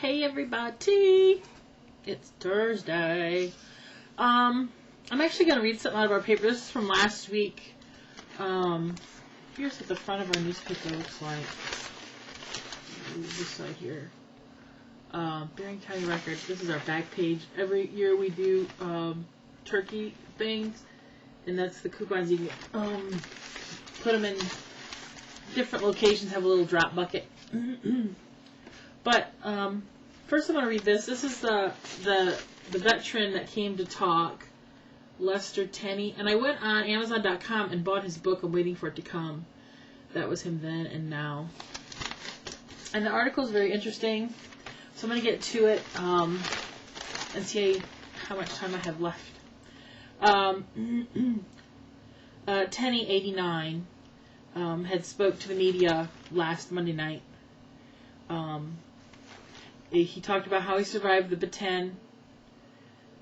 Hey everybody! It's Thursday. I'm actually going to read something out of our paper. This is from last week. Here's what the front of our newspaper looks like. This side here. Bering County Record. This is our back page. Every year we do turkey things, and that's the coupons. You can put them in different locations, have a little drop bucket. But first I'm going to read this. This is the veteran that came to talk, Lester Tenney. And I went on Amazon.com and bought his book. I'm waiting for it to come. That was him then and now. And the article is very interesting. So I'm going to get to it and see how much time I have left. Tenney, 89, had spoke to the media last Monday night. He talked about how he survived the Bataan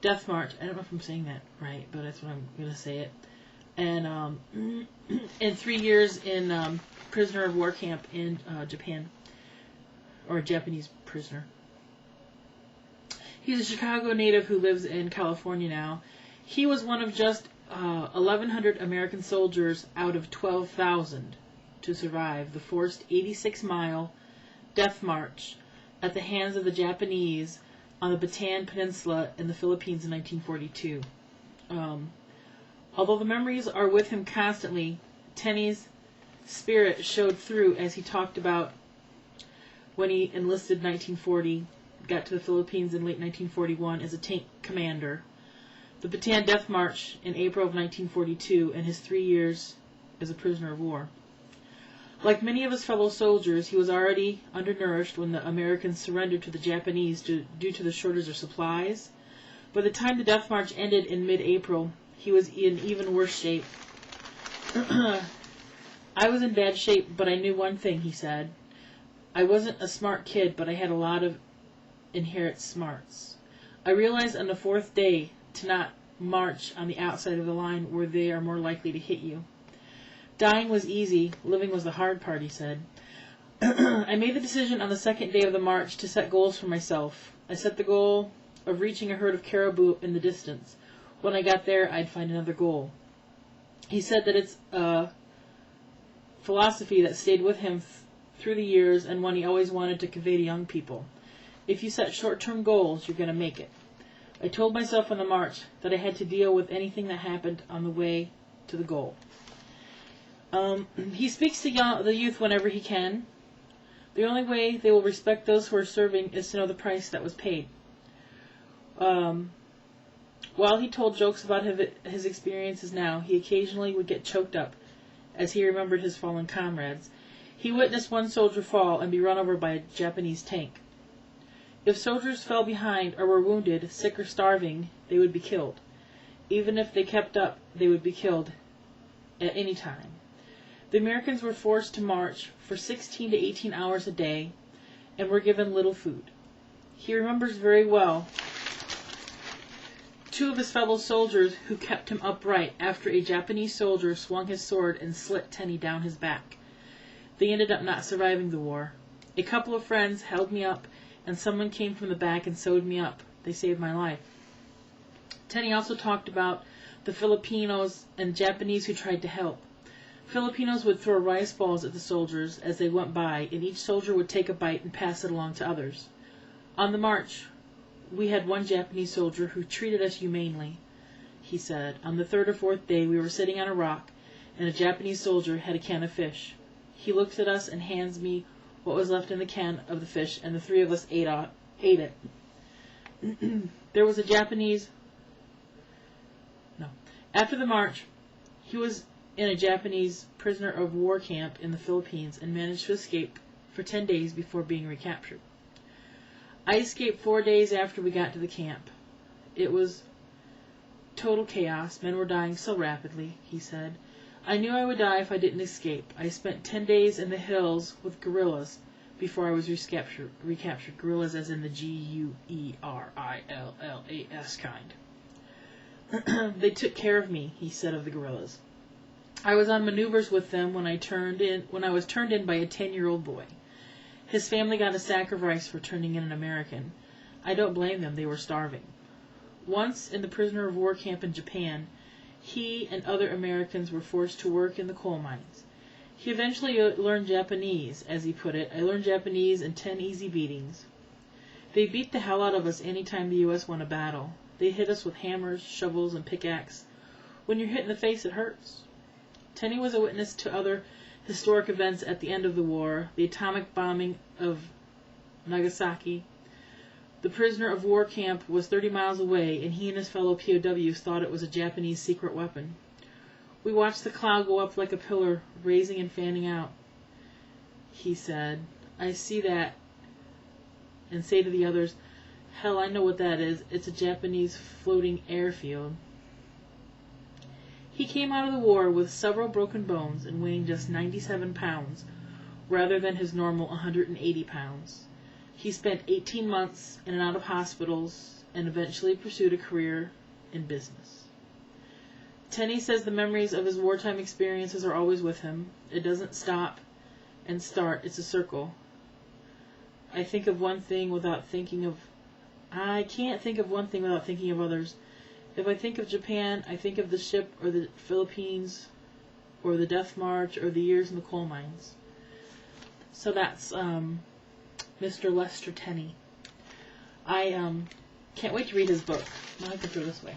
Death March. I don't know if I'm saying that right, but that's what I'm going to say it. And 3 years in prisoner of war camp in Japan, or a Japanese prisoner. He's a Chicago native who lives in California now. He was one of just 1,100 American soldiers out of 12,000 to survive the forced 86-mile Death March at the hands of the Japanese on the Bataan Peninsula in the Philippines in 1942. Although the memories are with him constantly, Tenney's spirit showed through as he talked about when he enlisted in 1940, got to the Philippines in late 1941 as a tank commander, the Bataan Death March in April of 1942, and his 3 years as a prisoner of war. Like many of his fellow soldiers, he was already undernourished when the Americans surrendered to the Japanese due to the shortage of supplies. By the time the Death March ended in mid-April, he was in even worse shape. I was in bad shape, but I knew one thing, he said. I wasn't a smart kid, but I had a lot of inherent smarts. I realized on the fourth day to not march on the outside of the line where they are more likely to hit you. Dying was easy, living was the hard part, he said. I made the decision on the second day of the march to set goals for myself. I set the goal of reaching a herd of caribou in the distance. When I got there, I'd find another goal. He said that it's a philosophy that stayed with him through the years and one he always wanted to convey to young people. If you set short-term goals, you're going to make it. I told myself on the march that I had to deal with anything that happened on the way to the goal. He speaks to the youth whenever he can. The only way they will respect those who are serving is to know the price that was paid. While he told jokes about his experiences now, he occasionally would get choked up as he remembered his fallen comrades. He witnessed one soldier fall and be run over by a Japanese tank. If soldiers fell behind or were wounded, sick or starving, they would be killed. Even if they kept up, they would be killed at any time. The Americans were forced to march for 16 to 18 hours a day and were given little food. He remembers very well two of his fellow soldiers who kept him upright after a Japanese soldier swung his sword and slit Tenney down his back. They ended up not surviving the war. A couple of friends held me up, and someone came from the back and sewed me up. They saved my life. Tenney also talked about the Filipinos and Japanese who tried to help. Filipinos would throw rice balls at the soldiers as they went by, and each soldier would take a bite and pass it along to others. On the march, we had one Japanese soldier who treated us humanely, he said. On the third or fourth day, we were sitting on a rock, and a Japanese soldier had a can of fish. He looks at us and hands me what was left in the can of the fish, and the three of us ate it. There was a Japanese... No. After the march, he was in a Japanese prisoner of war camp in the Philippines and managed to escape for 10 days before being recaptured. I escaped 4 days after we got to the camp. It was total chaos. Men were dying so rapidly, he said. I knew I would die if I didn't escape. I spent 10 days in the hills with guerrillas before I was recaptured. Guerrillas as in the Guerrillas kind. They took care of me, he said of the guerrillas. I was on maneuvers with them when I was turned in by a 10-year-old boy. His family got a sacrifice for turning in an American. I don't blame them, they were starving. Once, in the prisoner of war camp in Japan, he and other Americans were forced to work in the coal mines. He eventually learned Japanese, as he put it. I learned Japanese in 10 easy beatings. They beat the hell out of us any time the U.S. won a battle. They hit us with hammers, shovels, and pickaxe. When you're hit in the face, it hurts. Tenny was a witness to other historic events at the end of the war, the atomic bombing of Nagasaki. The prisoner of war camp was 30 miles away, and he and his fellow POWs thought it was a Japanese secret weapon. We watched the cloud go up like a pillar, raising and fanning out. He said, I see that, and say to the others, hell, I know what that is. It's a Japanese floating airfield. He came out of the war with several broken bones and weighing just 97 pounds, rather than his normal 180 pounds. He spent 18 months in and out of hospitals and eventually pursued a career in business. Tenny says the memories of his wartime experiences are always with him. It doesn't stop and start. It's a circle. I can't think of one thing without thinking of others. If I think of Japan, I think of the ship or the Philippines or the Death March or the years in the coal mines. So that's Mr. Lester Tenny. I can't wait to read his book. Now I can throw this way.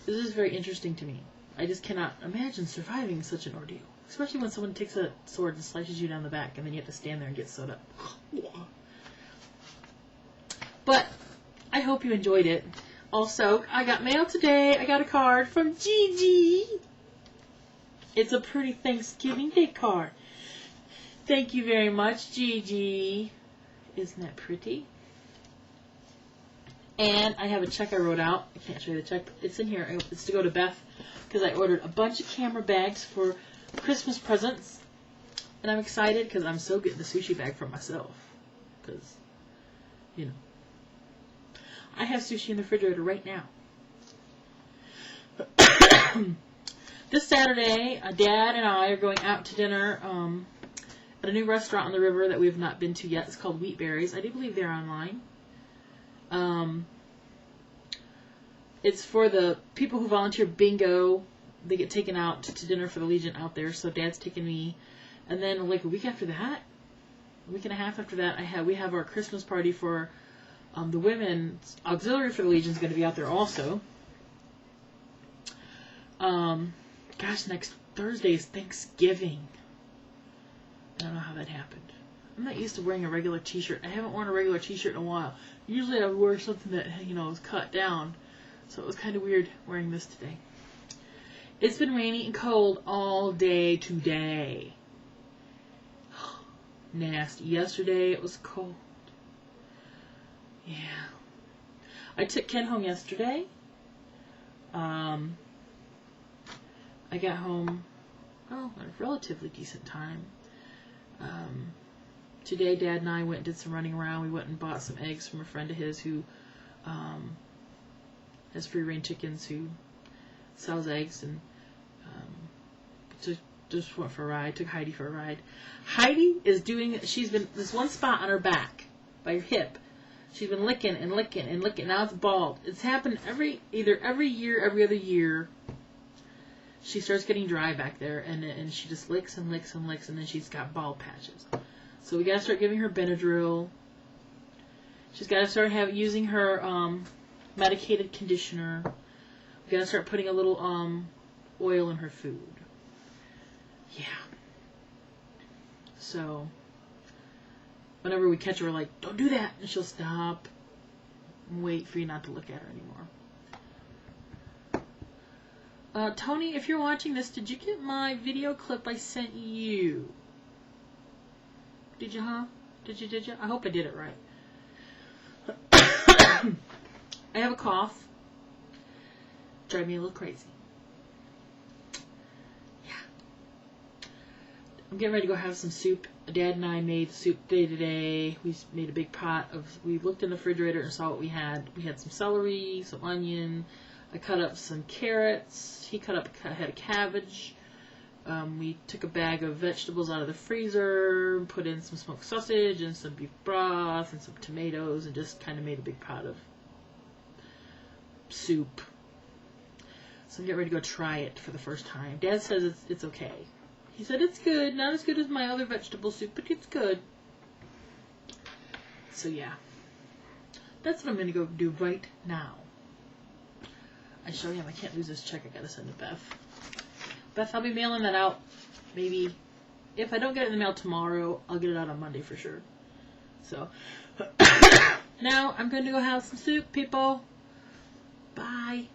This is very interesting to me. I just cannot imagine surviving such an ordeal. Especially when someone takes a sword and slices you down the back and then you have to stand there and get sewed up. But I hope you enjoyed it. Also, I got mail today. I got a card from Gigi. It's a pretty Thanksgiving Day card. Thank you very much, Gigi. Isn't that pretty? And I have a check I wrote out. I can't show you the check. It's in here. It's to go to Beth because I ordered a bunch of camera bags for Christmas presents. And I'm excited because I'm still getting the sushi bag for myself. Because, you know, I have sushi in the refrigerator right now. This Saturday, Dad and I are going out to dinner at a new restaurant on the river that we have not been to yet. It's called Wheatberries. I do believe they're online. It's for the people who volunteer bingo. They get taken out to dinner for the Legion out there. So Dad's taking me. And then like a week after that, a week and a half after that, we have our Christmas party for the women's auxiliary for the Legion is going to be out there also. Gosh, next Thursday is Thanksgiving. I don't know how that happened. I'm not used to wearing a regular t-shirt. I haven't worn a regular t-shirt in a while. Usually I would wear something that, is cut down. So it was kind of weird wearing this today. It's been rainy and cold all day today. Nasty. Yesterday it was cold. Yeah. I took Ken home yesterday. I got home, at a relatively decent time. Today, Dad and I went and did some running around. We went and bought some eggs from a friend of his who has free-range chickens, who sells eggs, and just went for a ride. Took Heidi for a ride. Heidi is she's been, this one spot on her back, by her hip, she's been licking and licking and licking. Now it's bald. It's happened either every year, every other year. She starts getting dry back there, and she just licks and licks and licks, and then she's got bald patches. So we gotta start giving her Benadryl. She's gotta start using her medicated conditioner. We gotta start putting a little oil in her food. Yeah. So whenever we catch her, we're like, "Don't do that," and she'll stop and wait for you not to look at her anymore. Tony, if you're watching this, did you get my video clip I sent you? Did you, huh? Did you? I hope I did it right. I have a cough. Drive me a little crazy. Yeah. I'm getting ready to go have some soup. Dad and I made soup today. We made a big pot we looked in the refrigerator and saw what we had. We had some celery, some onion. I cut up some carrots. He cut up a head of cabbage. We took a bag of vegetables out of the freezer, put in some smoked sausage and some beef broth and some tomatoes, and just kind of made a big pot of soup. So I'm getting ready to go try it for the first time. Dad says it's okay. He said it's good. Not as good as my other vegetable soup, but it's good. So yeah. That's what I'm going to go do right now. I show him I can't lose this check. I got to send to Beth. Beth, I'll be mailing that out. Maybe. If I don't get it in the mail tomorrow, I'll get it out on Monday for sure. So. Now I'm going to go have some soup, people. Bye.